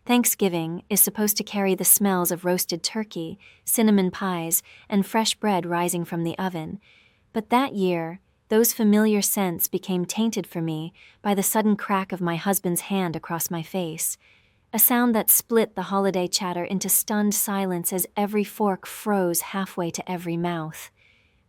Thanksgiving is supposed to carry the smells of roasted turkey, cinnamon pies, and fresh bread rising from the oven. But that year, those familiar scents became tainted for me by the sudden crack of my husband's hand across my face, a sound that split the holiday chatter into stunned silence as every fork froze halfway to every mouth.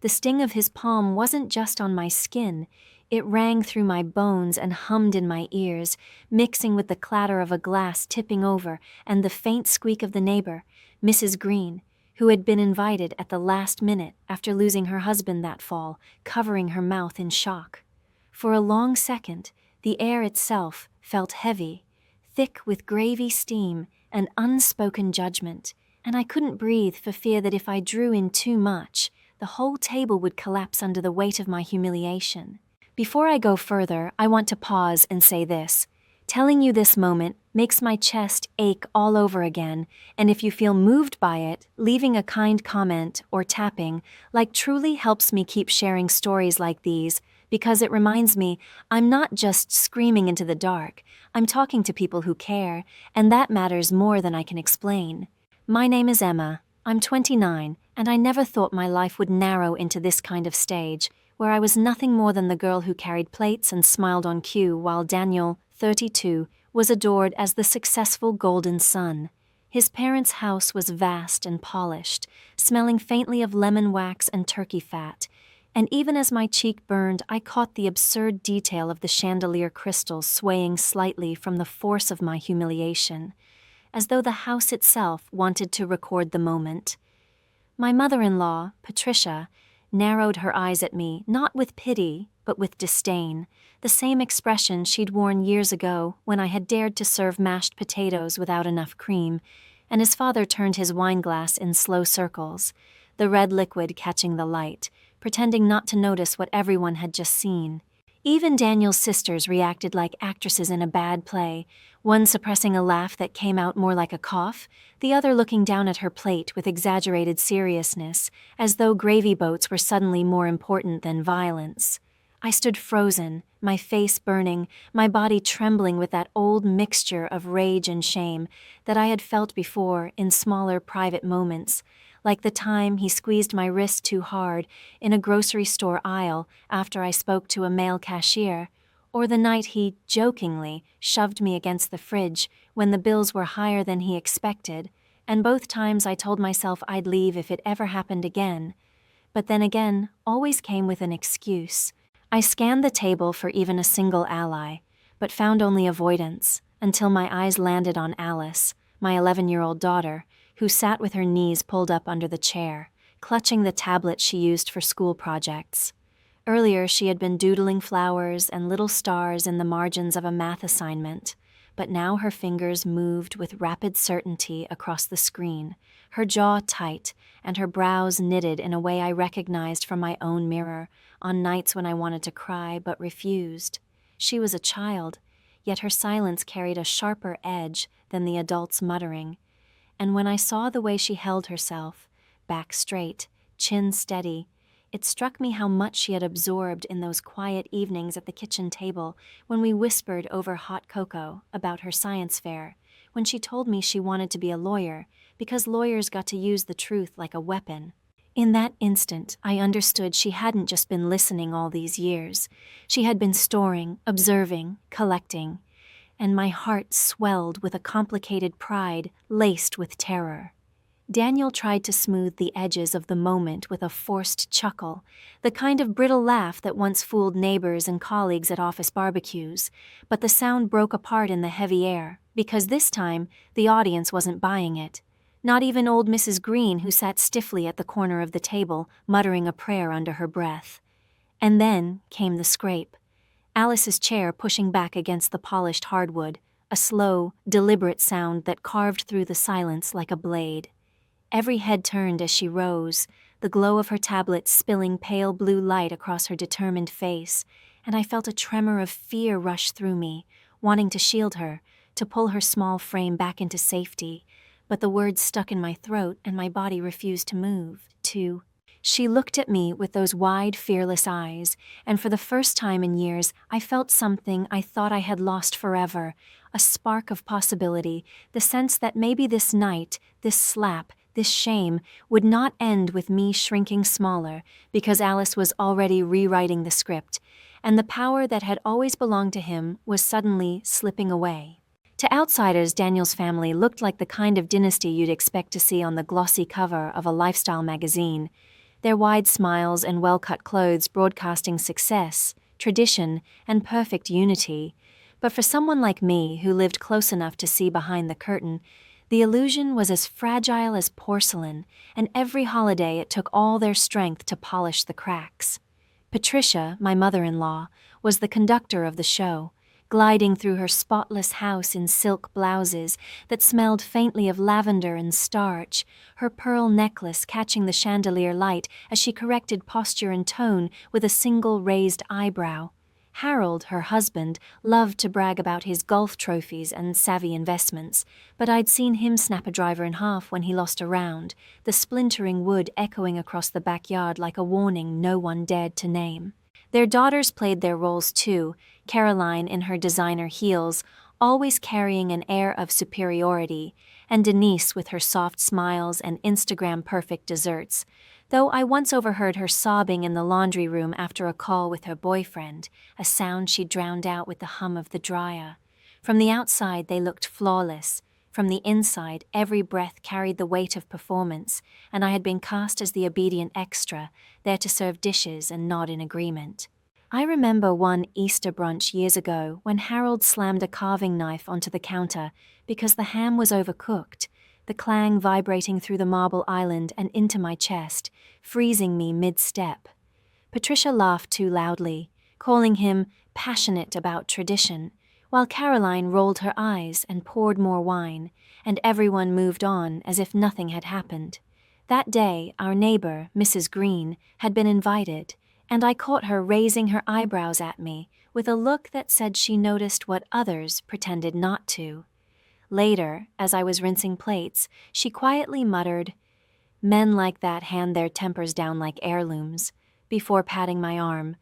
The sting of his palm wasn't just on my skin, it rang through my bones and hummed in my ears, mixing with the clatter of a glass tipping over and the faint squeak of the neighbor, Mrs. Green, who had been invited at the last minute after losing her husband that fall, covering her mouth in shock. For a long second, the air itself felt heavy, thick with gravy steam and unspoken judgment, and I couldn't breathe for fear that if I drew in too much, the whole table would collapse under the weight of my humiliation. Before I go further, I want to pause and say this. Telling you this moment makes my chest ache all over again, and if you feel moved by it, leaving a kind comment or tapping truly helps me keep sharing stories like these, because it reminds me I'm not just screaming into the dark, I'm talking to people who care, and that matters more than I can explain. My name is Emma. I'm 29, and I never thought my life would narrow into this kind of stage, where I was nothing more than the girl who carried plates and smiled on cue while Daniel, 32, was adored as the successful golden son. His parents' house was vast and polished, smelling faintly of lemon wax and turkey fat, and even as my cheek burned, I caught the absurd detail of the chandelier crystals swaying slightly from the force of my humiliation, as though the house itself wanted to record the moment. My mother-in-law, Patricia, narrowed her eyes at me, not with pity, but with disdain, the same expression she'd worn years ago when I had dared to serve mashed potatoes without enough cream, and his father turned his wineglass in slow circles, the red liquid catching the light, pretending not to notice what everyone had just seen. Even Daniel's sisters reacted like actresses in a bad play, one suppressing a laugh that came out more like a cough, the other looking down at her plate with exaggerated seriousness, as though gravy boats were suddenly more important than violence. I stood frozen, my face burning, my body trembling with that old mixture of rage and shame that I had felt before in smaller private moments, like the time he squeezed my wrist too hard in a grocery store aisle after I spoke to a male cashier, or the night he, jokingly, shoved me against the fridge when the bills were higher than he expected, and both times I told myself I'd leave if it ever happened again. But then again, always came with an excuse. I scanned the table for even a single ally, but found only avoidance, until my eyes landed on Alice, my 11-year-old daughter, who sat with her knees pulled up under the chair, clutching the tablet she used for school projects. Earlier, she had been doodling flowers and little stars in the margins of a math assignment, but now her fingers moved with rapid certainty across the screen, her jaw tight and her brows knitted in a way I recognized from my own mirror on nights when I wanted to cry but refused. She was a child, yet her silence carried a sharper edge than the adult's muttering. And when I saw the way she held herself, back straight, chin steady, it struck me how much she had absorbed in those quiet evenings at the kitchen table when we whispered over hot cocoa about her science fair, when she told me she wanted to be a lawyer because lawyers got to use the truth like a weapon. In that instant, I understood she hadn't just been listening all these years. She had been storing, observing, collecting, and my heart swelled with a complicated pride laced with terror. Daniel tried to smooth the edges of the moment with a forced chuckle, the kind of brittle laugh that once fooled neighbors and colleagues at office barbecues, but the sound broke apart in the heavy air, because this time the audience wasn't buying it. Not even old Mrs. Green, who sat stiffly at the corner of the table, muttering a prayer under her breath. And then came the scrape. Alice's chair pushing back against the polished hardwood, a slow, deliberate sound that carved through the silence like a blade. Every head turned as she rose, the glow of her tablet spilling pale blue light across her determined face, and I felt a tremor of fear rush through me, wanting to shield her, to pull her small frame back into safety, but the words stuck in my throat and my body refused to move. She looked at me with those wide, fearless eyes, and for the first time in years, I felt something I thought I had lost forever, a spark of possibility, the sense that maybe this night, this slap, this shame, would not end with me shrinking smaller, because Alice was already rewriting the script, and the power that had always belonged to him was suddenly slipping away. To outsiders, Daniel's family looked like the kind of dynasty you'd expect to see on the glossy cover of a lifestyle magazine, their wide smiles and well-cut clothes broadcasting success, tradition, and perfect unity. But for someone like me who lived close enough to see behind the curtain, the illusion was as fragile as porcelain, and every holiday it took all their strength to polish the cracks. Patricia, my mother-in-law, was the conductor of the show, gliding through her spotless house in silk blouses that smelled faintly of lavender and starch, her pearl necklace catching the chandelier light as she corrected posture and tone with a single raised eyebrow. Harold, her husband, loved to brag about his golf trophies and savvy investments, but I'd seen him snap a driver in half when he lost a round, the splintering wood echoing across the backyard like a warning no one dared to name. Their daughters played their roles too, Caroline in her designer heels, always carrying an air of superiority, and Denise with her soft smiles and Instagram-perfect desserts, though I once overheard her sobbing in the laundry room after a call with her boyfriend, a sound she drowned out with the hum of the dryer. From the outside they looked flawless. From the inside, every breath carried the weight of performance, and I had been cast as the obedient extra, there to serve dishes and nod in agreement. I remember one Easter brunch years ago when Harold slammed a carving knife onto the counter because the ham was overcooked, the clang vibrating through the marble island and into my chest, freezing me mid-step. Patricia laughed too loudly, calling him passionate about tradition, while Caroline rolled her eyes and poured more wine, and everyone moved on as if nothing had happened. That day, our neighbor, Mrs. Green, had been invited, and I caught her raising her eyebrows at me with a look that said she noticed what others pretended not to. Later, as I was rinsing plates, she quietly muttered, "Men like that hand their tempers down like heirlooms," before patting my arm,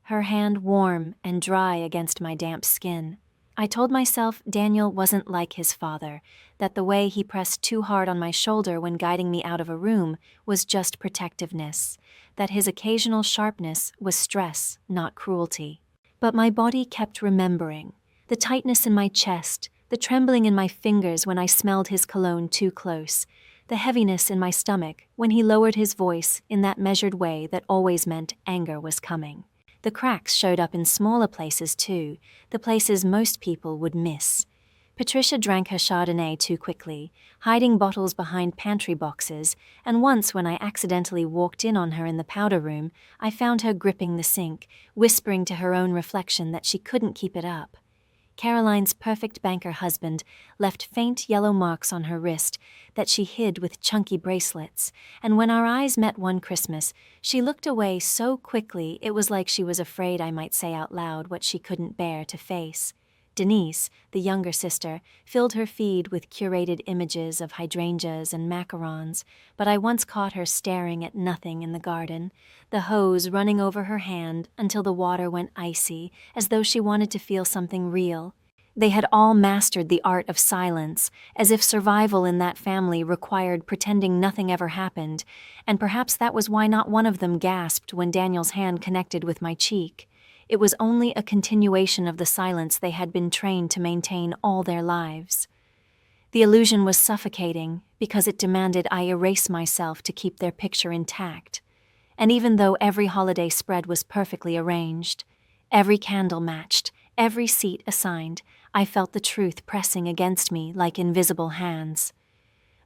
her hand warm and dry against my damp skin. I told myself Daniel wasn't like his father, that the way he pressed too hard on my shoulder when guiding me out of a room was just protectiveness, that his occasional sharpness was stress, not cruelty. But my body kept remembering, the tightness in my chest, the trembling in my fingers when I smelled his cologne too close, the heaviness in my stomach when he lowered his voice in that measured way that always meant anger was coming. The cracks showed up in smaller places too, the places most people would miss. Patricia drank her Chardonnay too quickly, hiding bottles behind pantry boxes, and once when I accidentally walked in on her in the powder room, I found her gripping the sink, whispering to her own reflection that she couldn't keep it up. Caroline's perfect banker husband left faint yellow marks on her wrist that she hid with chunky bracelets, and when our eyes met one Christmas, she looked away so quickly it was like she was afraid I might say out loud what she couldn't bear to face. Denise, the younger sister, filled her feed with curated images of hydrangeas and macarons, but I once caught her staring at nothing in the garden, the hose running over her hand until the water went icy, as though she wanted to feel something real. They had all mastered the art of silence, as if survival in that family required pretending nothing ever happened, and perhaps that was why not one of them gasped when Daniel's hand connected with my cheek. It was only a continuation of the silence they had been trained to maintain all their lives. The illusion was suffocating because it demanded I erase myself to keep their picture intact. And even though every holiday spread was perfectly arranged, every candle matched, every seat assigned, I felt the truth pressing against me like invisible hands.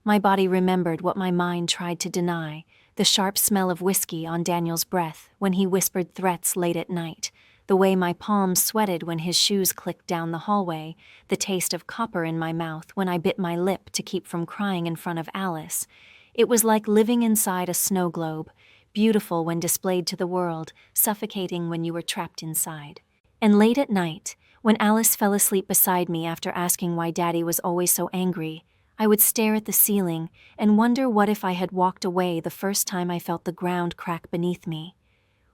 My body remembered what my mind tried to deny, the sharp smell of whiskey on Daniel's breath when he whispered threats late at night, the way my palms sweated when his shoes clicked down the hallway, the taste of copper in my mouth when I bit my lip to keep from crying in front of Alice. It was like living inside a snow globe, beautiful when displayed to the world, suffocating when you were trapped inside. And late at night, when Alice fell asleep beside me after asking why Daddy was always so angry, I would stare at the ceiling and wonder what if I had walked away the first time I felt the ground crack beneath me.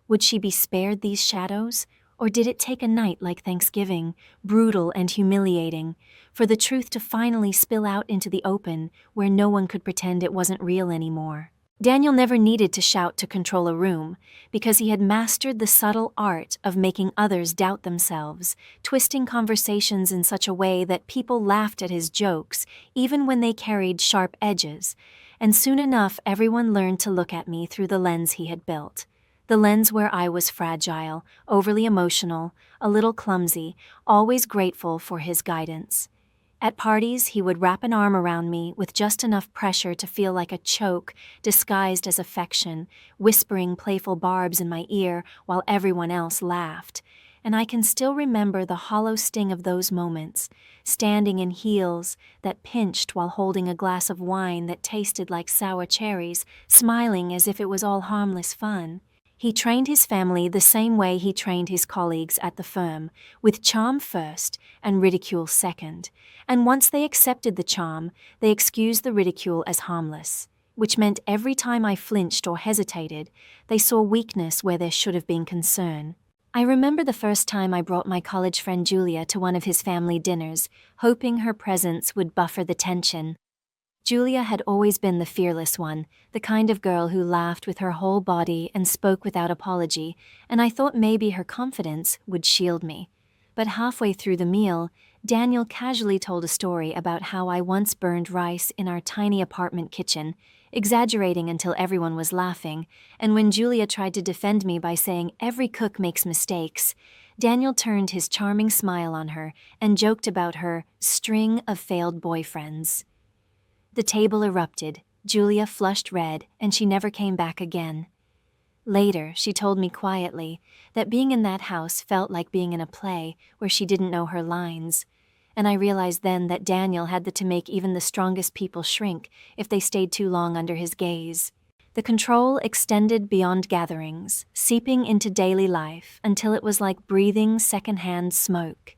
Would she be spared these shadows, or did it take a night like Thanksgiving, brutal and humiliating, for the truth to finally spill out into the open where no one could pretend it wasn't real anymore? Daniel never needed to shout to control a room, because he had mastered the subtle art of making others doubt themselves, twisting conversations in such a way that people laughed at his jokes, even when they carried sharp edges, and soon enough everyone learned to look at me through the lens he had built. The lens where I was fragile, overly emotional, a little clumsy, always grateful for his guidance. At parties, he would wrap an arm around me with just enough pressure to feel like a choke disguised as affection, whispering playful barbs in my ear while everyone else laughed. And I can still remember the hollow sting of those moments, standing in heels that pinched while holding a glass of wine that tasted like sour cherries, smiling as if it was all harmless fun. He trained his family the same way he trained his colleagues at the firm, with charm first and ridicule second. And once they accepted the charm, they excused the ridicule as harmless, which meant every time I flinched or hesitated, they saw weakness where there should have been concern. I remember the first time I brought my college friend Julia to one of his family dinners, hoping her presence would buffer the tension. Julia had always been the fearless one, the kind of girl who laughed with her whole body and spoke without apology, and I thought maybe her confidence would shield me. But halfway through the meal, Daniel casually told a story about how I once burned rice in our tiny apartment kitchen, exaggerating until everyone was laughing, and when Julia tried to defend me by saying every cook makes mistakes, Daniel turned his charming smile on her and joked about her string of failed boyfriends. The table erupted, Julia flushed red, and she never came back again. Later, she told me quietly that being in that house felt like being in a play where she didn't know her lines, and I realized then that Daniel had to make even the strongest people shrink if they stayed too long under his gaze. The control extended beyond gatherings, seeping into daily life until it was like breathing secondhand smoke.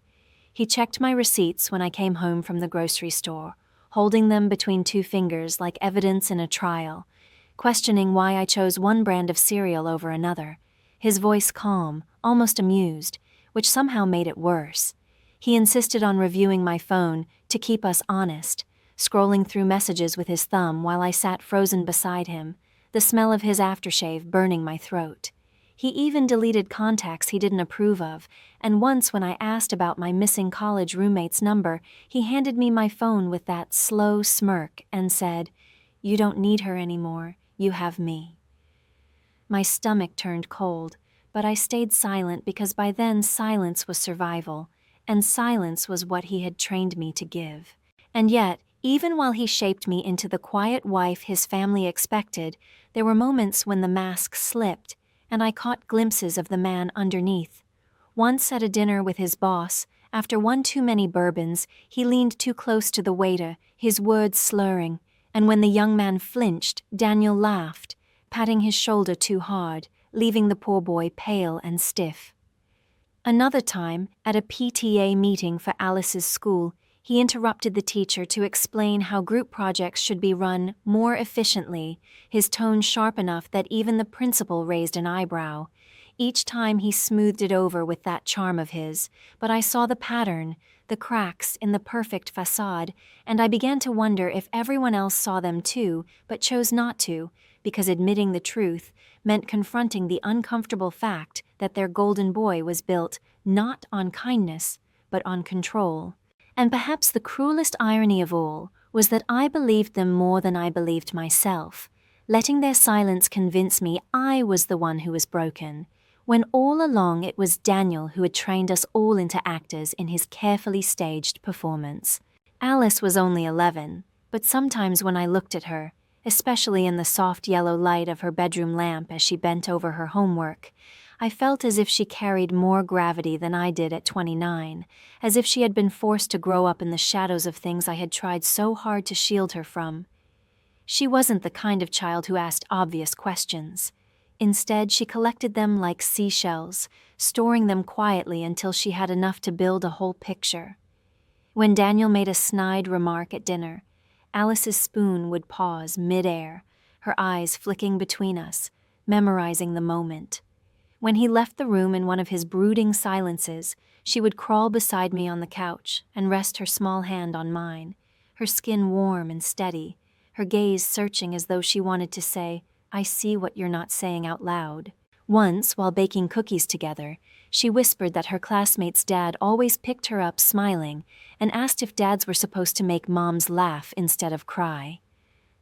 He checked my receipts when I came home from the grocery store, holding them between two fingers like evidence in a trial, questioning why I chose one brand of cereal over another, his voice calm, almost amused, which somehow made it worse. He insisted on reviewing my phone to keep us honest, scrolling through messages with his thumb while I sat frozen beside him, the smell of his aftershave burning my throat. He even deleted contacts he didn't approve of, and once when I asked about my missing college roommate's number, he handed me my phone with that slow smirk and said, "You don't need her anymore, you have me." My stomach turned cold, but I stayed silent because by then silence was survival, and silence was what he had trained me to give. And yet, even while he shaped me into the quiet wife his family expected, there were moments when the mask slipped, and I caught glimpses of the man underneath. Once at a dinner with his boss, after one too many bourbons, he leaned too close to the waiter, his words slurring, and when the young man flinched, Daniel laughed, patting his shoulder too hard, leaving the poor boy pale and stiff. Another time, at a PTA meeting for Alice's school, he interrupted the teacher to explain how group projects should be run more efficiently, his tone sharp enough that even the principal raised an eyebrow. Each time he smoothed it over with that charm of his, but I saw the pattern, the cracks in the perfect facade, and I began to wonder if everyone else saw them too, but chose not to, because admitting the truth meant confronting the uncomfortable fact that their golden boy was built not on kindness, but on control. And perhaps the cruelest irony of all was that I believed them more than I believed myself, letting their silence convince me I was the one who was broken, when all along it was Daniel who had trained us all into actors in his carefully staged performance. Alice was only 11, but sometimes when I looked at her, especially in the soft yellow light of her bedroom lamp as she bent over her homework, I felt as if she carried more gravity than I did at 29, as if she had been forced to grow up in the shadows of things I had tried so hard to shield her from. She wasn't the kind of child who asked obvious questions. Instead, she collected them like seashells, storing them quietly until she had enough to build a whole picture. When Daniel made a snide remark at dinner, Alice's spoon would pause mid-air, her eyes flicking between us, memorizing the moment. When he left the room in one of his brooding silences, she would crawl beside me on the couch and rest her small hand on mine, her skin warm and steady, her gaze searching as though she wanted to say, "I see what you're not saying out loud." Once, while baking cookies together, she whispered that her classmate's dad always picked her up smiling and asked if dads were supposed to make moms laugh instead of cry.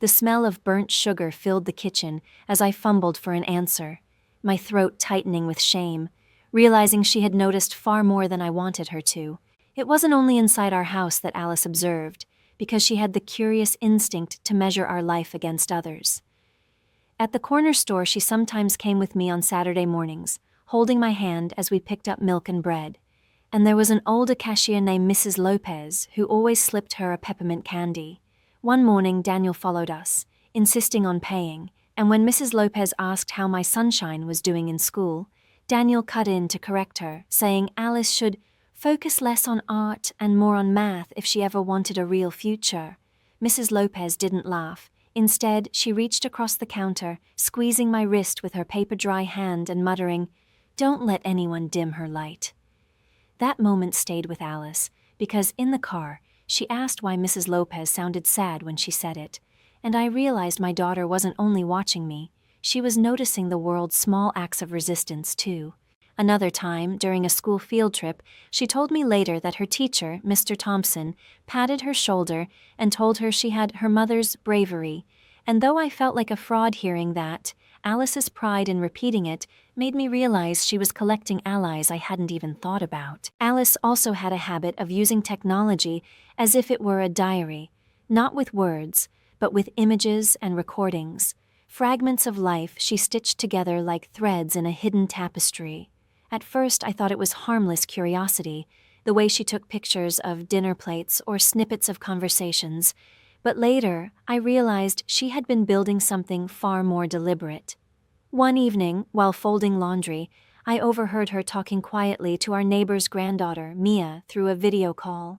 The smell of burnt sugar filled the kitchen as I fumbled for an answer, my throat tightening with shame, realizing she had noticed far more than I wanted her to. It wasn't only inside our house that Alice observed, because she had the curious instinct to measure our life against others. At the corner store, she sometimes came with me on Saturday mornings, holding my hand as we picked up milk and bread. And there was an older cashier named Mrs. Lopez who always slipped her a peppermint candy. One morning, Daniel followed us, insisting on paying, and when Mrs. Lopez asked how my sunshine was doing in school, Daniel cut in to correct her, saying Alice should focus less on art and more on math if she ever wanted a real future. Mrs. Lopez didn't laugh. Instead, she reached across the counter, squeezing my wrist with her paper-dry hand and muttering, "Don't let anyone dim her light." That moment stayed with Alice, because in the car, she asked why Mrs. Lopez sounded sad when she said it, and I realized my daughter wasn't only watching me, she was noticing the world's small acts of resistance too. Another time, during a school field trip, she told me later that her teacher, Mr. Thompson, patted her shoulder and told her she had her mother's bravery, and though I felt like a fraud hearing that, Alice's pride in repeating it made me realize she was collecting allies I hadn't even thought about. Alice also had a habit of using technology as if it were a diary, not with words, but with images and recordings. Fragments of life she stitched together like threads in a hidden tapestry. At first, I thought it was harmless curiosity, the way she took pictures of dinner plates or snippets of conversations, but later, I realized she had been building something far more deliberate. One evening, while folding laundry, I overheard her talking quietly to our neighbor's granddaughter, Mia, through a video call.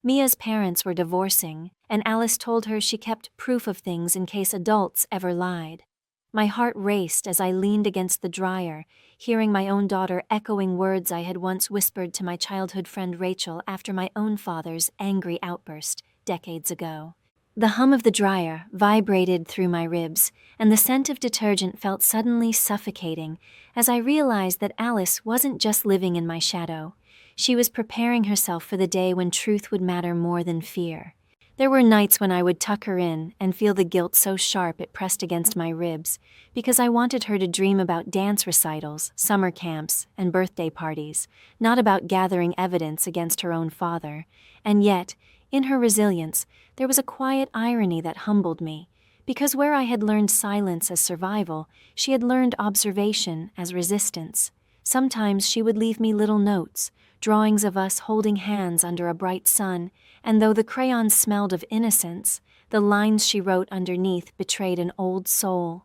Mia's parents were divorcing, and Alice told her she kept proof of things in case adults ever lied. My heart raced as I leaned against the dryer, hearing my own daughter echoing words I had once whispered to my childhood friend Rachel after my own father's angry outburst decades ago. The hum of the dryer vibrated through my ribs, and the scent of detergent felt suddenly suffocating as I realized that Alice wasn't just living in my shadow. She was preparing herself for the day when truth would matter more than fear. There were nights when I would tuck her in and feel the guilt so sharp it pressed against my ribs, because I wanted her to dream about dance recitals, summer camps, and birthday parties, not about gathering evidence against her own father. And yet, in her resilience, there was a quiet irony that humbled me, because where I had learned silence as survival, she had learned observation as resistance. Sometimes she would leave me little notes, drawings of us holding hands under a bright sun, and though the crayons smelled of innocence, the lines she wrote underneath betrayed an old soul.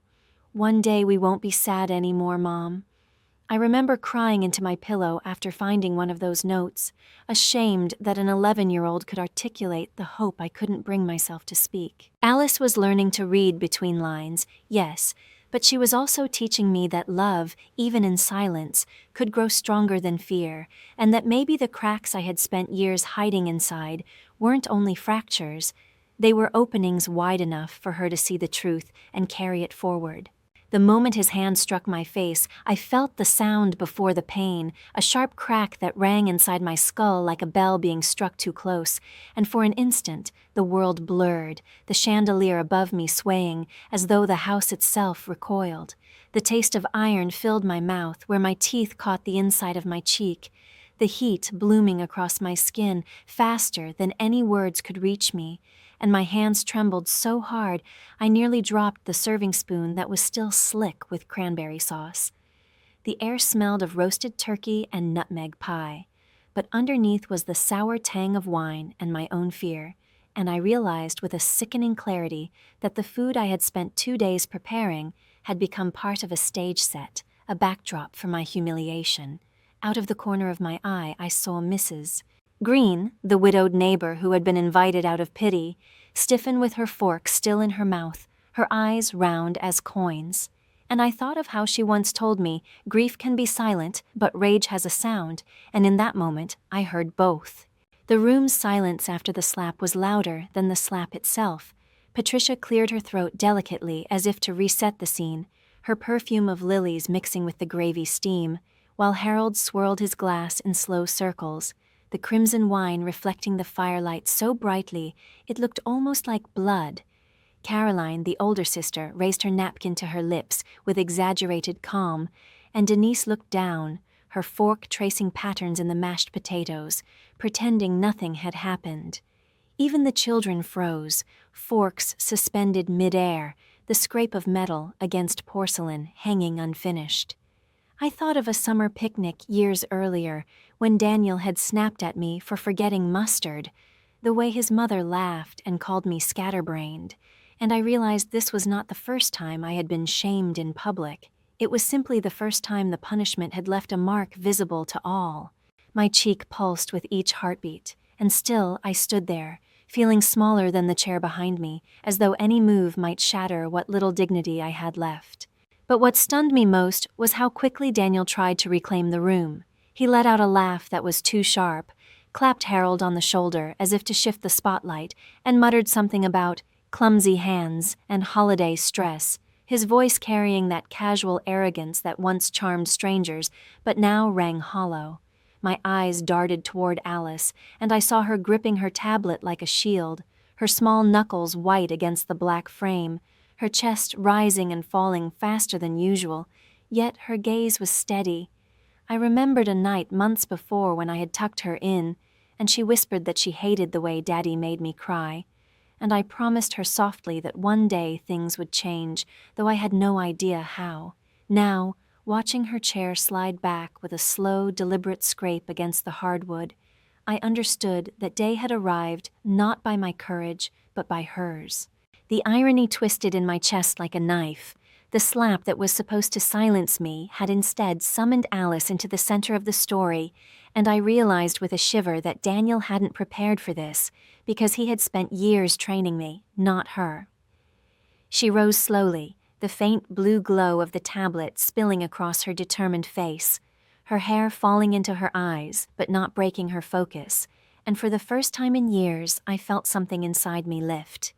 "One day we won't be sad anymore, Mom." I remember crying into my pillow after finding one of those notes, ashamed that an 11-year-old could articulate the hope I couldn't bring myself to speak. Alice was learning to read between lines, yes, but she was also teaching me that love, even in silence, could grow stronger than fear, and that maybe the cracks I had spent years hiding inside weren't only fractures, they were openings wide enough for her to see the truth and carry it forward. The moment his hand struck my face, I felt the sound before the pain, a sharp crack that rang inside my skull like a bell being struck too close, and for an instant, the world blurred, the chandelier above me swaying as though the house itself recoiled. The taste of iron filled my mouth where my teeth caught the inside of my cheek, the heat blooming across my skin faster than any words could reach me, and my hands trembled so hard I nearly dropped the serving spoon that was still slick with cranberry sauce. The air smelled of roasted turkey and nutmeg pie, but underneath was the sour tang of wine and my own fear, and I realized with a sickening clarity that the food I had spent 2 days preparing had become part of a stage set, a backdrop for my humiliation. Out of the corner of my eye, I saw Mrs. Green, the widowed neighbor who had been invited out of pity, stiffen with her fork still in her mouth, her eyes round as coins. And I thought of how she once told me, grief can be silent, but rage has a sound, and in that moment, I heard both. The room's silence after the slap was louder than the slap itself. Patricia cleared her throat delicately as if to reset the scene, her perfume of lilies mixing with the gravy steam, while Harold swirled his glass in slow circles, the crimson wine reflecting the firelight so brightly it looked almost like blood. Caroline, the older sister, raised her napkin to her lips with exaggerated calm, and Denise looked down, her fork tracing patterns in the mashed potatoes, pretending nothing had happened. Even the children froze, forks suspended mid-air, the scrape of metal against porcelain hanging unfinished. I thought of a summer picnic years earlier when Daniel had snapped at me for forgetting mustard, the way his mother laughed and called me scatterbrained, and I realized this was not the first time I had been shamed in public. It was simply the first time the punishment had left a mark visible to all. My cheek pulsed with each heartbeat, and still I stood there, feeling smaller than the chair behind me, as though any move might shatter what little dignity I had left. But what stunned me most was how quickly Daniel tried to reclaim the room. He let out a laugh that was too sharp, clapped Harold on the shoulder as if to shift the spotlight, and muttered something about clumsy hands and holiday stress, his voice carrying that casual arrogance that once charmed strangers but now rang hollow. My eyes darted toward Alice, and I saw her gripping her tablet like a shield, her small knuckles white against the black frame, her chest rising and falling faster than usual, yet her gaze was steady. I remembered a night months before when I had tucked her in, and she whispered that she hated the way Daddy made me cry, and I promised her softly that one day things would change, though I had no idea how. Now, watching her chair slide back with a slow, deliberate scrape against the hardwood, I understood that day had arrived not by my courage, but by hers. The irony twisted in my chest like a knife. The slap that was supposed to silence me had instead summoned Alice into the center of the story, and I realized with a shiver that Daniel hadn't prepared for this, because he had spent years training me, not her. She rose slowly, the faint blue glow of the tablet spilling across her determined face, her hair falling into her eyes, but not breaking her focus, and for the first time in years I felt something inside me lift.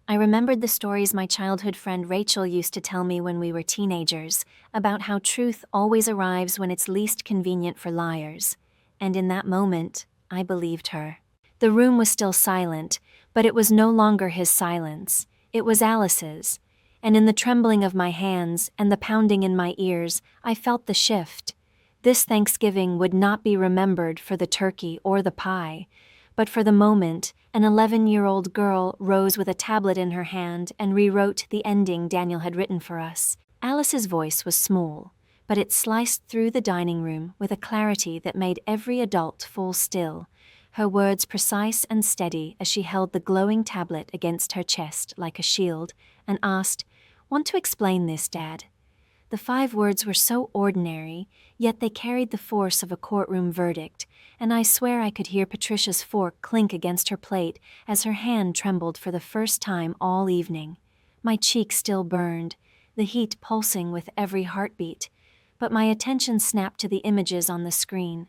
I remembered the stories my childhood friend Rachel used to tell me when we were teenagers, about how truth always arrives when it's least convenient for liars, and in that moment, I believed her. The room was still silent, but it was no longer his silence. It was Alice's, and in the trembling of my hands and the pounding in my ears, I felt the shift. This Thanksgiving would not be remembered for the turkey or the pie, but for the moment, an 11-year-old girl rose with a tablet in her hand and rewrote the ending Daniel had written for us. Alice's voice was small, but it sliced through the dining room with a clarity that made every adult fall still, her words precise and steady as she held the glowing tablet against her chest like a shield, and asked, "Want to explain this, Dad?" The 5 words were so ordinary, yet they carried the force of a courtroom verdict, and I swear I could hear Patricia's fork clink against her plate as her hand trembled for the first time all evening. My cheek still burned, the heat pulsing with every heartbeat, but my attention snapped to the images on the screen.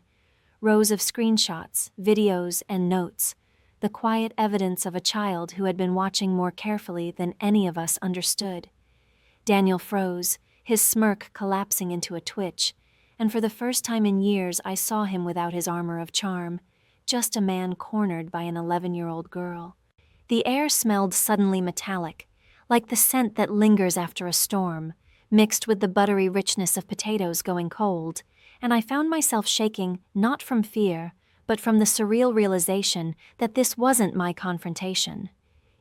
Rows of screenshots, videos, and notes, the quiet evidence of a child who had been watching more carefully than any of us understood. Daniel froze, his smirk collapsing into a twitch, and for the first time in years I saw him without his armor of charm, just a man cornered by an 11-year-old girl. The air smelled suddenly metallic, like the scent that lingers after a storm, mixed with the buttery richness of potatoes going cold, and I found myself shaking not from fear, but from the surreal realization that this wasn't my confrontation.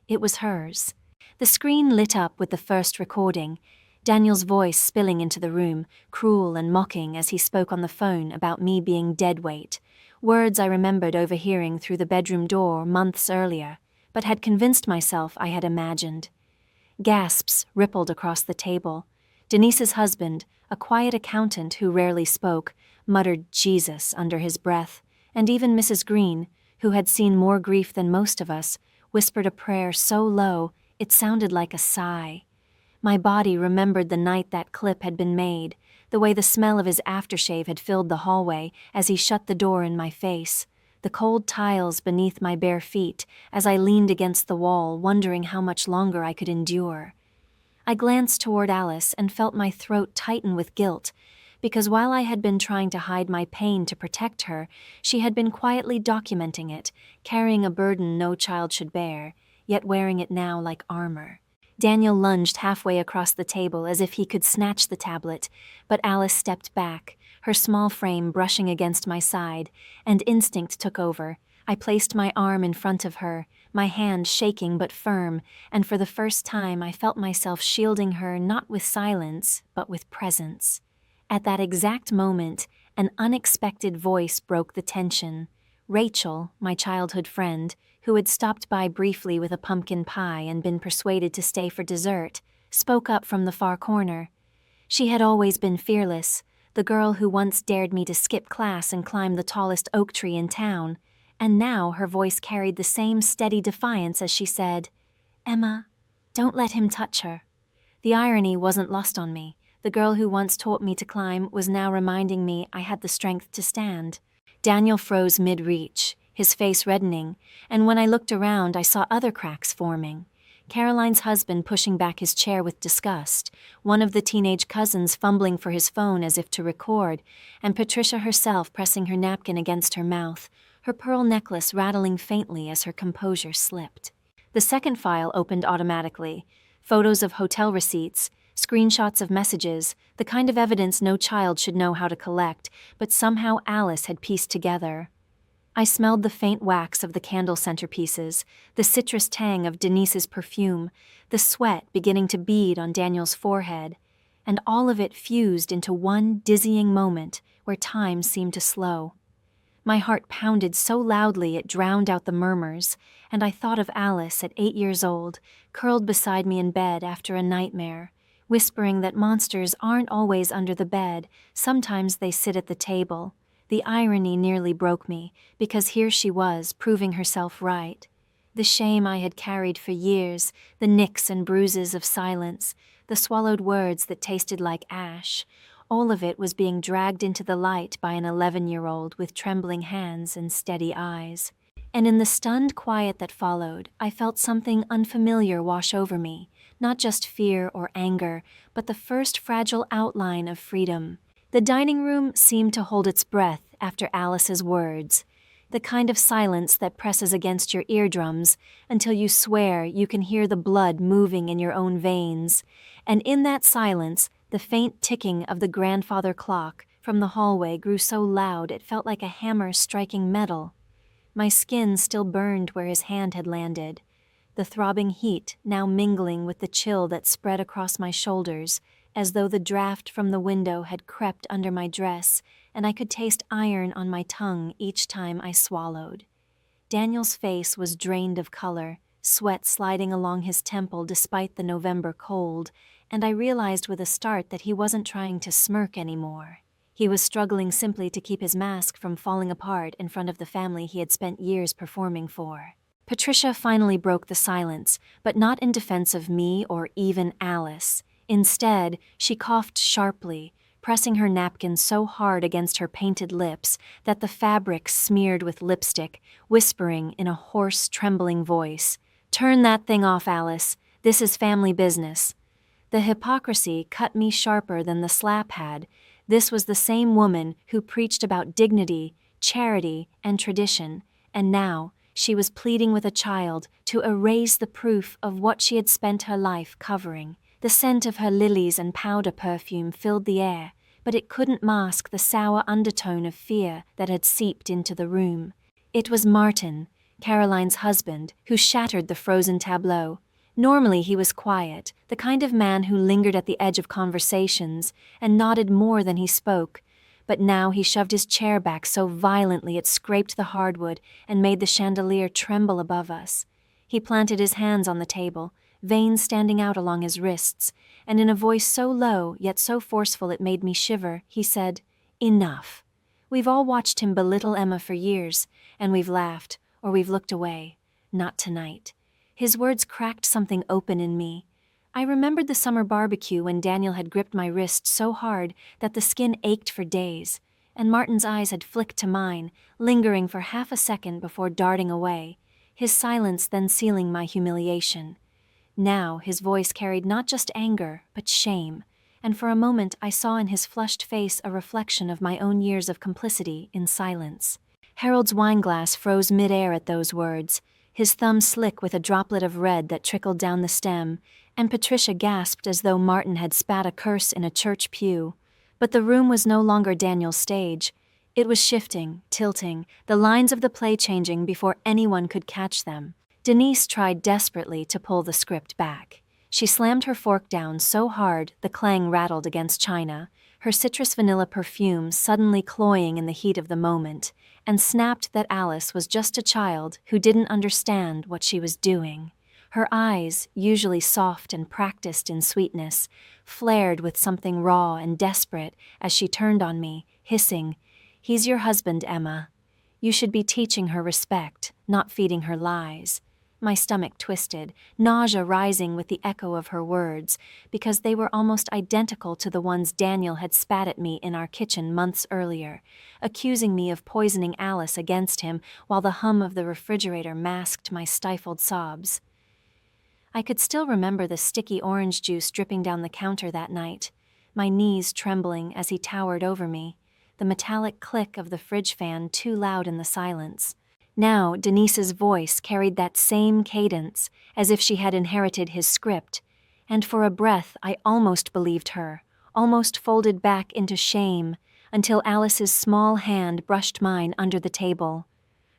It was hers. The screen lit up with the first recording, Daniel's voice spilling into the room, cruel and mocking as he spoke on the phone about me being dead weight, words I remembered overhearing through the bedroom door months earlier, but had convinced myself I had imagined. Gasps rippled across the table. Denise's husband, a quiet accountant who rarely spoke, muttered "Jesus" under his breath, and even Mrs. Green, who had seen more grief than most of us, whispered a prayer so low it sounded like a sigh. My body remembered the night that clip had been made, the way the smell of his aftershave had filled the hallway as he shut the door in my face, the cold tiles beneath my bare feet as I leaned against the wall, wondering how much longer I could endure. I glanced toward Alice and felt my throat tighten with guilt, because while I had been trying to hide my pain to protect her, she had been quietly documenting it, carrying a burden no child should bear, yet wearing it now like armor. Daniel lunged halfway across the table as if he could snatch the tablet, but Alice stepped back, her small frame brushing against my side, and instinct took over. I placed my arm in front of her, my hand shaking but firm, and for the first time I felt myself shielding her not with silence, but with presence. At that exact moment, an unexpected voice broke the tension. Rachel, my childhood friend, who had stopped by briefly with a pumpkin pie and been persuaded to stay for dessert, spoke up from the far corner. She had always been fearless, the girl who once dared me to skip class and climb the tallest oak tree in town, and now her voice carried the same steady defiance as she said, "Emma, don't let him touch her." The irony wasn't lost on me. The girl who once taught me to climb was now reminding me I had the strength to stand. Daniel froze mid-reach, his face reddening, and when I looked around I saw other cracks forming. Caroline's husband pushing back his chair with disgust, one of the teenage cousins fumbling for his phone as if to record, and Patricia herself pressing her napkin against her mouth, her pearl necklace rattling faintly as her composure slipped. The second file opened automatically. Photos of hotel receipts, screenshots of messages, the kind of evidence no child should know how to collect, but somehow Alice had pieced together. I smelled the faint wax of the candle centerpieces, the citrus tang of Denise's perfume, the sweat beginning to bead on Daniel's forehead, and all of it fused into one dizzying moment where time seemed to slow. My heart pounded so loudly it drowned out the murmurs, and I thought of Alice at 8 years old, curled beside me in bed after a nightmare, whispering that monsters aren't always under the bed, sometimes they sit at the table. The irony nearly broke me, because here she was, proving herself right. The shame I had carried for years, the nicks and bruises of silence, the swallowed words that tasted like ash, all of it was being dragged into the light by an 11-year-old with trembling hands and steady eyes. And in the stunned quiet that followed, I felt something unfamiliar wash over me, not just fear or anger, but the first fragile outline of freedom. The dining room seemed to hold its breath after Alice's words, the kind of silence that presses against your eardrums until you swear you can hear the blood moving in your own veins. And in that silence, the faint ticking of the grandfather clock from the hallway grew so loud it felt like a hammer striking metal. My skin still burned where his hand had landed, the throbbing heat now mingling with the chill that spread across my shoulders, as though the draft from the window had crept under my dress, and I could taste iron on my tongue each time I swallowed. Daniel's face was drained of color, sweat sliding along his temple despite the November cold, and I realized with a start that he wasn't trying to smirk anymore. He was struggling simply to keep his mask from falling apart in front of the family he had spent years performing for. Patricia finally broke the silence, but not in defense of me or even Alice. Instead, she coughed sharply, pressing her napkin so hard against her painted lips that the fabric smeared with lipstick, whispering in a hoarse, trembling voice, "Turn that thing off, Alice. This is family business." The hypocrisy cut me sharper than the slap had. This was the same woman who preached about dignity, charity, and tradition, and now she was pleading with a child to erase the proof of what she had spent her life covering. The scent of her lilies and powder perfume filled the air, but it couldn't mask the sour undertone of fear that had seeped into the room. It was Martin, Caroline's husband, who shattered the frozen tableau. Normally he was quiet, the kind of man who lingered at the edge of conversations and nodded more than he spoke, but now he shoved his chair back so violently it scraped the hardwood and made the chandelier tremble above us. He planted his hands on the table, veins standing out along his wrists, and in a voice so low yet so forceful it made me shiver, he said, "Enough. We've all watched him belittle Emma for years, and we've laughed, or we've looked away. Not tonight. His words cracked something open in me. I remembered the summer barbecue when Daniel had gripped my wrist so hard that the skin ached for days, and Martin's eyes had flicked to mine, lingering for half a second before darting away, his silence then sealing my humiliation. Now his voice carried not just anger, but shame, and for a moment I saw in his flushed face a reflection of my own years of complicity in silence. Harold's wineglass froze midair at those words, his thumb slick with a droplet of red that trickled down the stem, and Patricia gasped as though Martin had spat a curse in a church pew. But the room was no longer Daniel's stage. It was shifting, tilting, the lines of the play changing before anyone could catch them. Denise tried desperately to pull the script back. She slammed her fork down so hard the clang rattled against china, her citrus vanilla perfume suddenly cloying in the heat of the moment, and snapped that Alice was just a child who didn't understand what she was doing. Her eyes, usually soft and practiced in sweetness, flared with something raw and desperate as she turned on me, hissing, "He's your husband, Emma. You should be teaching her respect, not feeding her lies." My stomach twisted, nausea rising with the echo of her words, because they were almost identical to the ones Daniel had spat at me in our kitchen months earlier, accusing me of poisoning Alice against him while the hum of the refrigerator masked my stifled sobs. I could still remember the sticky orange juice dripping down the counter that night, my knees trembling as he towered over me, the metallic click of the fridge fan too loud in the silence. Now Denise's voice carried that same cadence, as if she had inherited his script, and for a breath I almost believed her, almost folded back into shame, until Alice's small hand brushed mine under the table.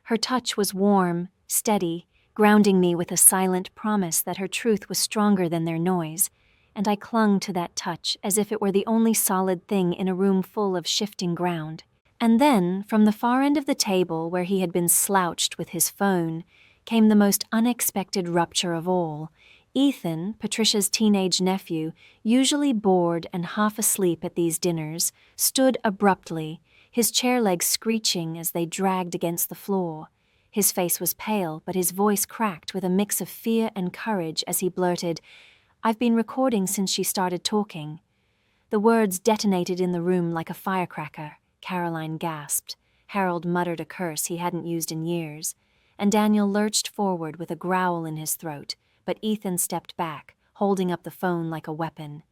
Her touch was warm, steady, grounding me with a silent promise that her truth was stronger than their noise, and I clung to that touch as if it were the only solid thing in a room full of shifting ground. And then, from the far end of the table where he had been slouched with his phone, came the most unexpected rupture of all. Ethan, Patricia's teenage nephew, usually bored and half asleep at these dinners, stood abruptly, his chair legs screeching as they dragged against the floor. His face was pale, but his voice cracked with a mix of fear and courage as he blurted, "I've been recording since she started talking." The words detonated in the room like a firecracker. Caroline gasped. Harold muttered a curse he hadn't used in years, and Daniel lurched forward with a growl in his throat, but Ethan stepped back, holding up the phone like a weapon.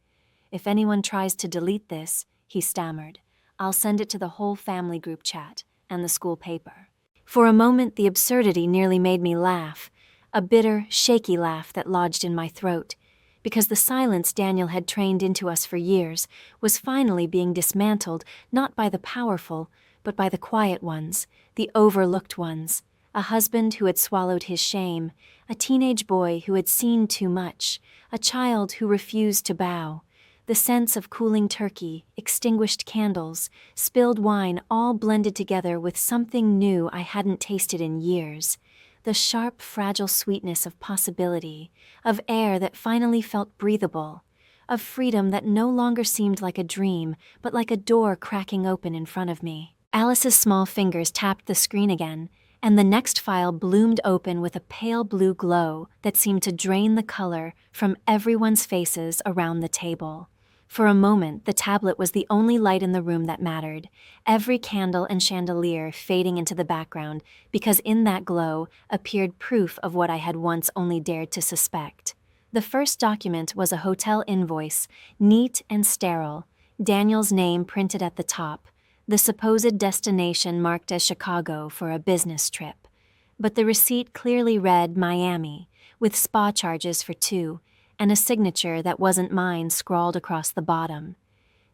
"If anyone tries to delete this," he stammered, "I'll send it to the whole family group chat and the school paper." For a moment the absurdity nearly made me laugh, a bitter, shaky laugh that lodged in my throat, because the silence Daniel had trained into us for years was finally being dismantled not by the powerful, but by the quiet ones, the overlooked ones, a husband who had swallowed his shame, a teenage boy who had seen too much, a child who refused to bow. The sense of cooling turkey, extinguished candles, spilled wine all blended together with something new I hadn't tasted in years. The sharp, fragile sweetness of possibility, of air that finally felt breathable, of freedom that no longer seemed like a dream, but like a door cracking open in front of me. Alice's small fingers tapped the screen again, and the next file bloomed open with a pale blue glow that seemed to drain the color from everyone's faces around the table. For a moment, the tablet was the only light in the room that mattered, every candle and chandelier fading into the background, because in that glow appeared proof of what I had once only dared to suspect. The first document was a hotel invoice, neat and sterile, Daniel's name printed at the top, the supposed destination marked as Chicago for a business trip. But the receipt clearly read Miami, with spa charges for two, and a signature that wasn't mine scrawled across the bottom.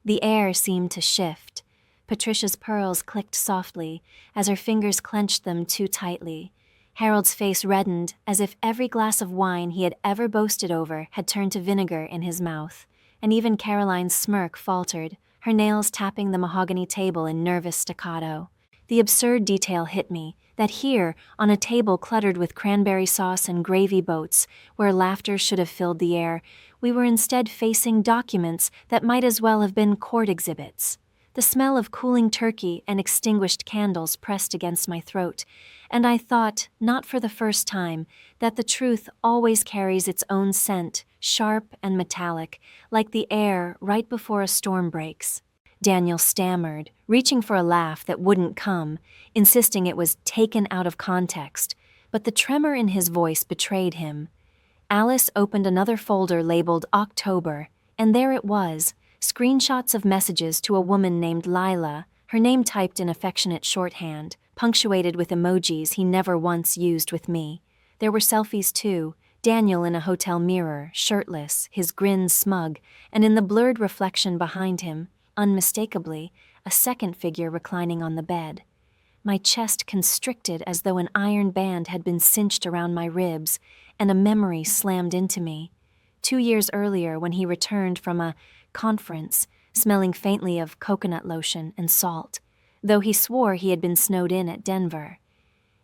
The air seemed to shift. Patricia's pearls clicked softly as her fingers clenched them too tightly. Harold's face reddened as if every glass of wine he had ever boasted over had turned to vinegar in his mouth, and even Caroline's smirk faltered, her nails tapping the mahogany table in nervous staccato. The absurd detail hit me, that here, on a table cluttered with cranberry sauce and gravy boats, where laughter should have filled the air, we were instead facing documents that might as well have been court exhibits. the smell of cooling turkey and extinguished candles pressed against my throat, and I thought, not for the first time, that the truth always carries its own scent, sharp and metallic, like the air right before a storm breaks. Daniel stammered, reaching for a laugh that wouldn't come, insisting it was taken out of context, but the tremor in his voice betrayed him. Alice opened another folder labeled October, and there it was, screenshots of messages to a woman named Lila, her name typed in affectionate shorthand, punctuated with emojis he never once used with me. There were selfies too, Daniel in a hotel mirror, shirtless, his grin smug, and in the blurred reflection behind him, unmistakably, a second figure reclining on the bed. My chest constricted as though an iron band had been cinched around my ribs, and a memory slammed into me. 2 years earlier, when he returned from a conference, smelling faintly of coconut lotion and salt, though he swore he had been snowed in at Denver.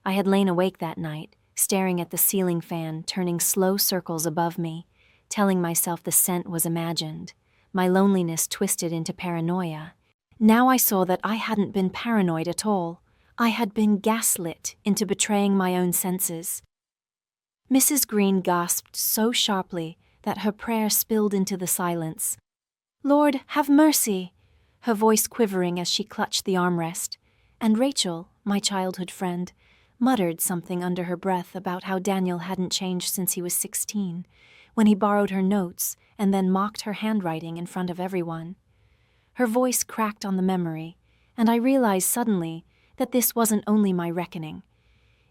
I had lain awake that night, staring at the ceiling fan turning slow circles above me, telling myself the scent was imagined, my loneliness twisted into paranoia. Now I saw that I hadn't been paranoid at all. I had been gaslit into betraying my own senses. Mrs. Green gasped so sharply that her prayer spilled into the silence. "Lord, have mercy," her voice quivering as she clutched the armrest, and Rachel, my childhood friend, muttered something under her breath about how Daniel hadn't changed since he was 16, when he borrowed her notes and then mocked her handwriting in front of everyone. Her voice cracked on the memory, and I realized suddenly that this wasn't only my reckoning.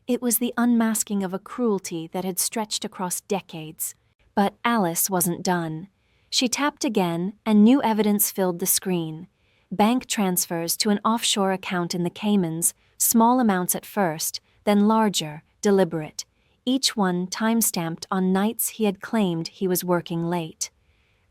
It was the unmasking of a cruelty that had stretched across decades. But Alice wasn't done. She tapped again, and new evidence filled the screen. Bank transfers to an offshore account in the Caymans, small amounts at first, then larger, deliberate, each one time-stamped on nights he had claimed he was working late.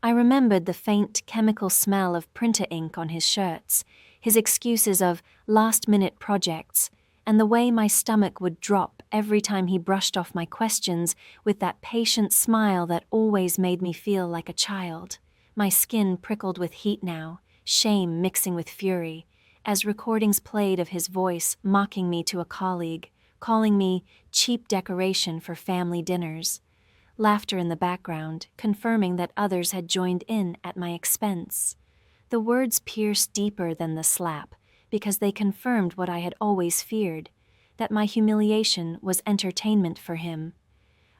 I remembered the faint chemical smell of printer ink on his shirts, his excuses of last-minute projects, and the way my stomach would drop every time he brushed off my questions with that patient smile that always made me feel like a child. My skin prickled with heat now, shame mixing with fury, as recordings played of his voice mocking me to a colleague, calling me cheap decoration for family dinners. Laughter in the background, confirming that others had joined in at my expense. The words pierced deeper than the slap, because they confirmed what I had always feared, that my humiliation was entertainment for him.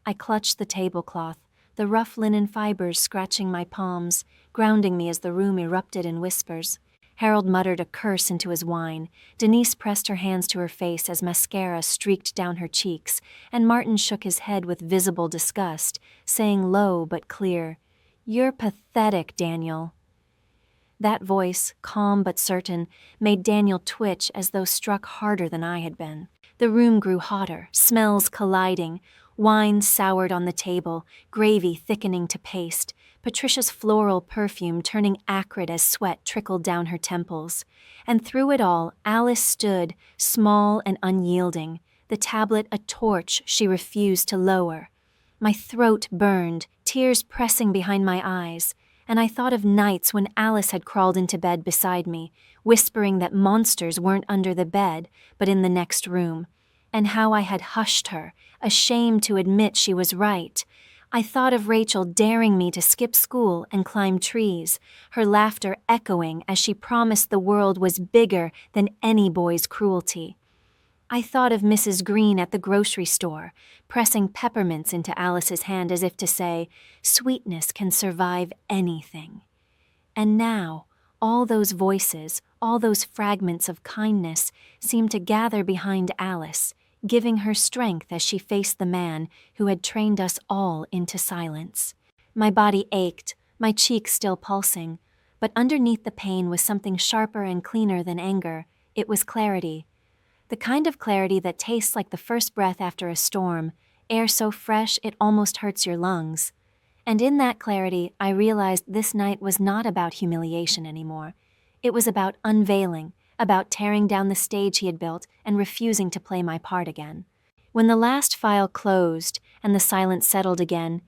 I clutched the tablecloth, the rough linen fibers scratching my palms, grounding me as the room erupted in whispers. Harold muttered a curse into his wine, Denise pressed her hands to her face as mascara streaked down her cheeks, and Martin shook his head with visible disgust, saying low but clear, "You're pathetic, Daniel." That voice, calm but certain, made Daniel twitch as though struck harder than I had been. The room grew hotter, smells colliding, wine soured on the table, gravy thickening to paste, Patricia's floral perfume turning acrid as sweat trickled down her temples. And through it all, Alice stood, small and unyielding, the tablet a torch she refused to lower. My throat burned, tears pressing behind my eyes, and I thought of nights when Alice had crawled into bed beside me, whispering that monsters weren't under the bed, but in the next room, and how I had hushed her, ashamed to admit she was right. I thought of Rachel daring me to skip school and climb trees, her laughter echoing as she promised the world was bigger than any boy's cruelty. I thought of Mrs. Green at the grocery store, pressing peppermints into Alice's hand as if to say, "Sweetness can survive anything." And now, all those voices, all those fragments of kindness seemed to gather behind Alice, giving her strength as she faced the man who had trained us all into silence. My body ached, my cheeks still pulsing, but underneath the pain was something sharper and cleaner than anger. It was clarity. The kind of clarity that tastes like the first breath after a storm, air so fresh it almost hurts your lungs. And in that clarity, I realized this night was not about humiliation anymore. It was about unveiling, about tearing down the stage he had built and refusing to play my part again. When the last file closed and the silence settled again,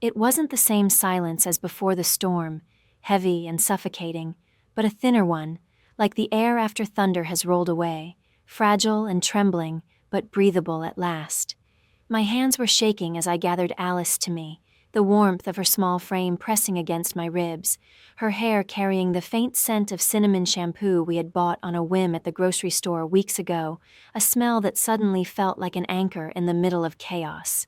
it wasn't the same silence as before the storm, heavy and suffocating, but a thinner one, like the air after thunder has rolled away, fragile and trembling, but breathable at last. My hands were shaking as I gathered Alice to me, the warmth of her small frame pressing against my ribs, her hair carrying the faint scent of cinnamon shampoo we had bought on a whim at the grocery store weeks ago, a smell that suddenly felt like an anchor in the middle of chaos.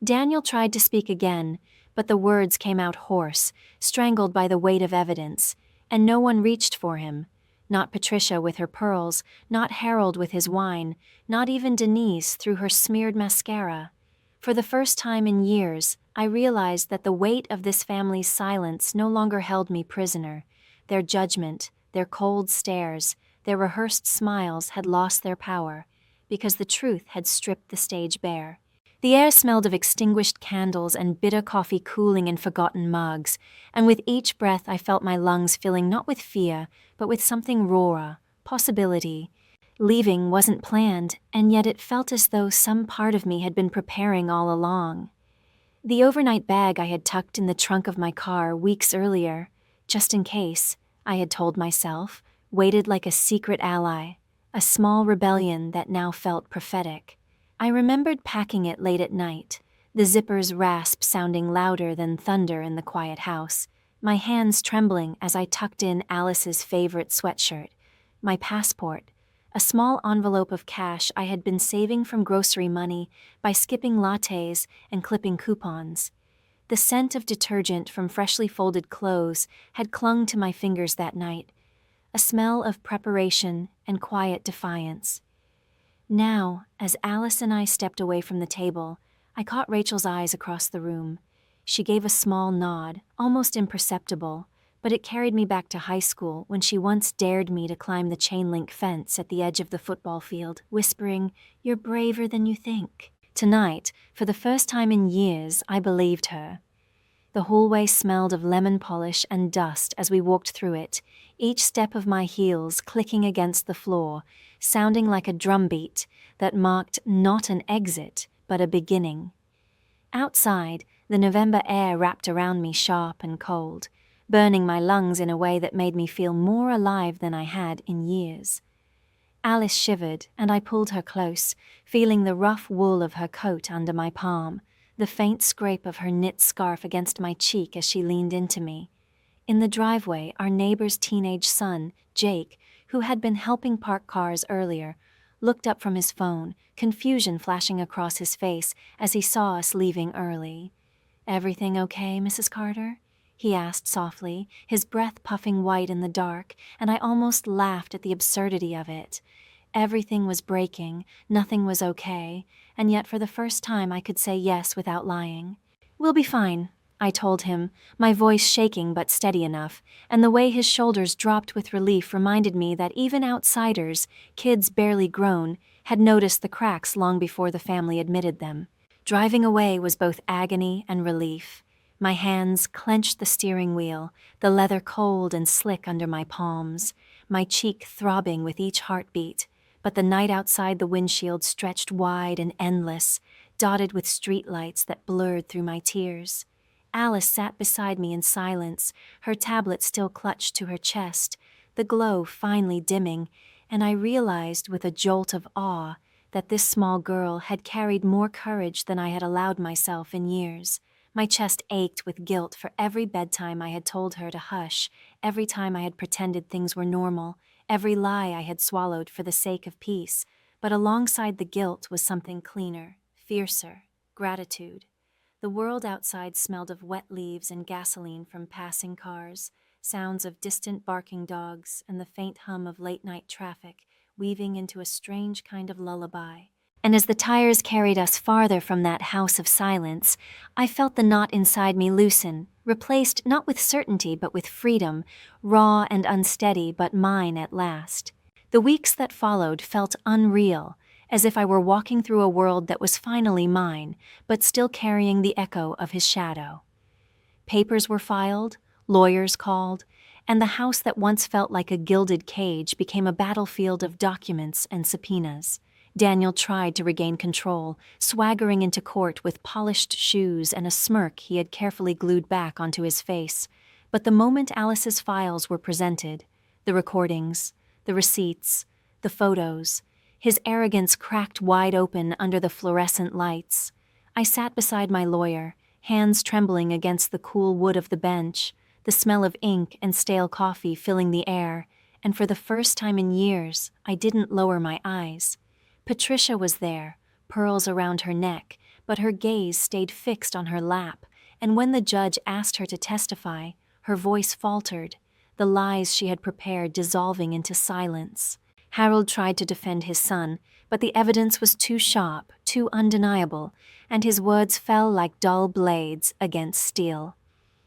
Daniel tried to speak again, but the words came out hoarse, strangled by the weight of evidence, and no one reached for him. Not Patricia with her pearls, not Harold with his wine, not even Denise through her smeared mascara. For the first time in years, I realized that the weight of this family's silence no longer held me prisoner. Their judgment, their cold stares, their rehearsed smiles had lost their power, because the truth had stripped the stage bare. The air smelled of extinguished candles and bitter coffee cooling in forgotten mugs, and with each breath I felt my lungs filling not with fear, but with something rawer, possibility. Leaving wasn't planned, and yet it felt as though some part of me had been preparing all along. The overnight bag I had tucked in the trunk of my car weeks earlier, just in case, I had told myself, waited like a secret ally, a small rebellion that now felt prophetic. I remembered packing it late at night, the zipper's rasp sounding louder than thunder in the quiet house, my hands trembling as I tucked in Alice's favorite sweatshirt, my passport, a small envelope of cash I had been saving from grocery money by skipping lattes and clipping coupons. The scent of detergent from freshly folded clothes had clung to my fingers that night, a smell of preparation and quiet defiance. Now, as Alice and I stepped away from the table, I caught Rachel's eyes across the room. She gave a small nod, almost imperceptible, but it carried me back to high school when she once dared me to climb the chain-link fence at the edge of the football field, whispering, "You're braver than you think." Tonight, for the first time in years, I believed her. The hallway smelled of lemon polish and dust as we walked through it, each step of my heels clicking against the floor, sounding like a drumbeat that marked not an exit, but a beginning. Outside, the November air wrapped around me sharp and cold, burning my lungs in a way that made me feel more alive than I had in years. Alice shivered, and I pulled her close, feeling the rough wool of her coat under my palm, the faint scrape of her knit scarf against my cheek as she leaned into me. In the driveway, our neighbor's teenage son, Jake, who had been helping park cars earlier, looked up from his phone, confusion flashing across his face as he saw us leaving early. "Everything okay, Mrs. Carter?" he asked softly, his breath puffing white in the dark, and I almost laughed at the absurdity of it. Everything was breaking, nothing was okay, and yet for the first time I could say yes without lying. "We'll be fine," I told him, my voice shaking but steady enough, and the way his shoulders dropped with relief reminded me that even outsiders, kids barely grown, had noticed the cracks long before the family admitted them. Driving away was both agony and relief. My hands clenched the steering wheel, the leather cold and slick under my palms, my cheek throbbing with each heartbeat, but the night outside the windshield stretched wide and endless, dotted with streetlights that blurred through my tears. Alice sat beside me in silence, her tablet still clutched to her chest, the glow finally dimming, and I realized with a jolt of awe that this small girl had carried more courage than I had allowed myself in years. My chest ached with guilt for every bedtime I had told her to hush, every time I had pretended things were normal, every lie I had swallowed for the sake of peace. But alongside the guilt was something cleaner, fiercer, gratitude. The world outside smelled of wet leaves and gasoline from passing cars, sounds of distant barking dogs, and the faint hum of late-night traffic weaving into a strange kind of lullaby. And as the tires carried us farther from that house of silence, I felt the knot inside me loosen, replaced not with certainty but with freedom, raw and unsteady but mine at last. The weeks that followed felt unreal, as if I were walking through a world that was finally mine, but still carrying the echo of his shadow. Papers were filed, lawyers called, and the house that once felt like a gilded cage became a battlefield of documents and subpoenas. Daniel tried to regain control, swaggering into court with polished shoes and a smirk he had carefully glued back onto his face. But the moment Alice's files were presented, The recordings, the receipts, the photos, his arrogance cracked wide open under the fluorescent lights. I sat beside my lawyer, hands trembling against the cool wood of the bench, the smell of ink and stale coffee filling the air, and for the first time in years, I didn't lower my eyes. Patricia was there, pearls around her neck, but her gaze stayed fixed on her lap, and when the judge asked her to testify, her voice faltered, the lies she had prepared dissolving into silence. Harold tried to defend his son, but the evidence was too sharp, too undeniable, and his words fell like dull blades against steel.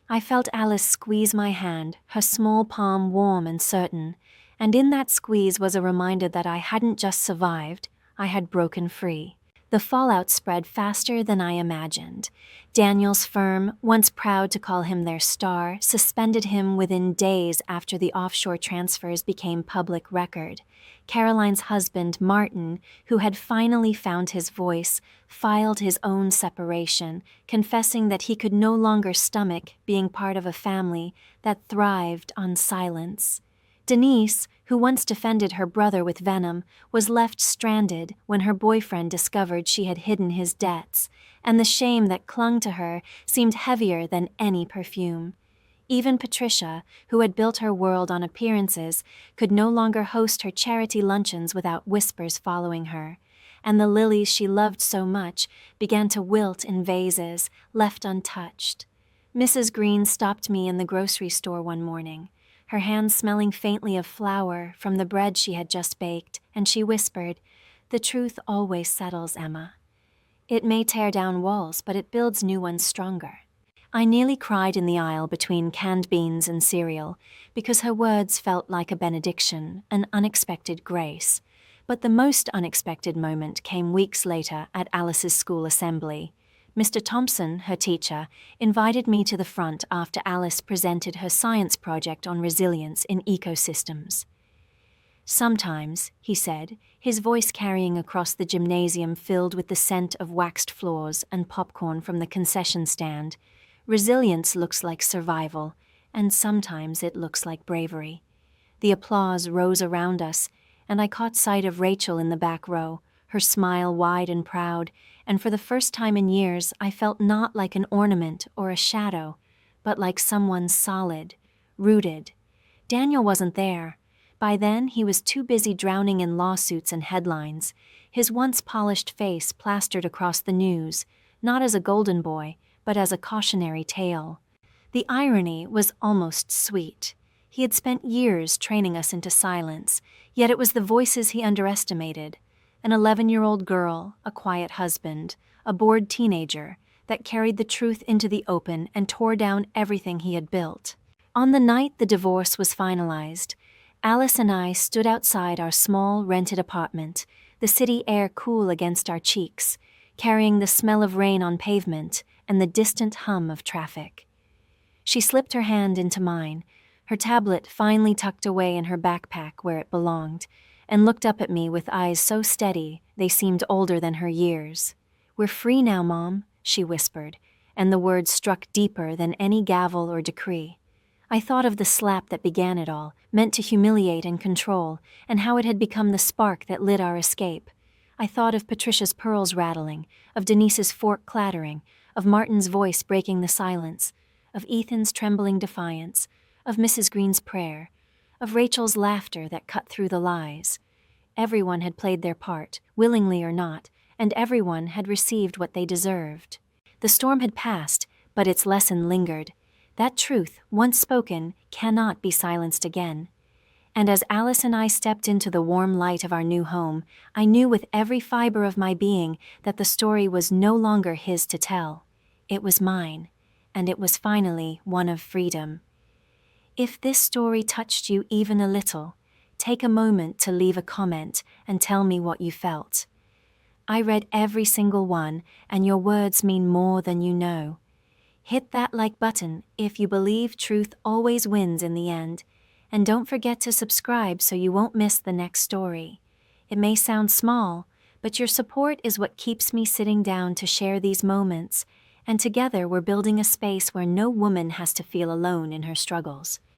I felt Alice squeeze my hand, her small palm warm and certain, and in that squeeze was a reminder that I hadn't just survived, I had broken free. The fallout spread faster than I imagined. Daniel's firm, once proud to call him their star, suspended him within days after the offshore transfers became public record. Caroline's husband, Martin, who had finally found his voice, filed his own separation, confessing that he could no longer stomach being part of a family that thrived on silence. Denise, who once defended her brother with venom, was left stranded when her boyfriend discovered she had hidden his debts, and the shame that clung to her seemed heavier than any perfume. Even Patricia, who had built her world on appearances, could no longer host her charity luncheons without whispers following her, and the lilies she loved so much began to wilt in vases, left untouched. Mrs. Green stopped me in the grocery store one morning, her hands smelling faintly of flour from the bread she had just baked, and she whispered, "The truth always settles, Emma. It may tear down walls, but it builds new ones stronger." I nearly cried in the aisle between canned beans and cereal, because her words felt like a benediction, an unexpected grace. But the most unexpected moment came weeks later at Alice's school assembly. Mr. Thompson, her teacher, invited me to the front after Alice presented her science project on resilience in ecosystems. "Sometimes," he said, his voice carrying across the gymnasium filled with the scent of waxed floors and popcorn from the concession stand, "resilience looks like survival, and sometimes it looks like bravery." The applause rose around us, and I caught sight of Rachel in the back row, her smile wide and proud, and for the first time in years I felt not like an ornament or a shadow, but like someone solid, rooted. Daniel wasn't there. By then he was too busy drowning in lawsuits and headlines, his once polished face plastered across the news, not as a golden boy, but as a cautionary tale. The irony was almost sweet. He had spent years training us into silence, yet it was the voices he underestimated. An 11-year-old girl, a quiet husband, a bored teenager, that carried the truth into the open and tore down everything he had built. On the night the divorce was finalized, Alice and I stood outside our small rented apartment, the city air cool against our cheeks, carrying the smell of rain on pavement and the distant hum of traffic. She slipped her hand into mine, her tablet finally tucked away in her backpack where it belonged, and looked up at me with eyes so steady they seemed older than her years. "We're free now, Mom," she whispered, and the words struck deeper than any gavel or decree. I thought of the slap that began it all, meant to humiliate and control, and how it had become the spark that lit our escape. I thought of Patricia's pearls rattling, of Denise's fork clattering, of Martin's voice breaking the silence, of Ethan's trembling defiance, of Mrs. Green's prayer, of Rachel's laughter that cut through the lies. Everyone had played their part, willingly or not, and everyone had received what they deserved. The storm had passed, but its lesson lingered. That truth, once spoken, cannot be silenced again. And as Alice and I stepped into the warm light of our new home, I knew with every fiber of my being that the story was no longer his to tell. It was mine, and it was finally one of freedom. If this story touched you even a little, take a moment to leave a comment and tell me what you felt. I read every single one, and your words mean more than you know. Hit that like button if you believe truth always wins in the end. And don't forget to subscribe so you won't miss the next story. It may sound small, but your support is what keeps me sitting down to share these moments, and together we're building a space where no woman has to feel alone in her struggles.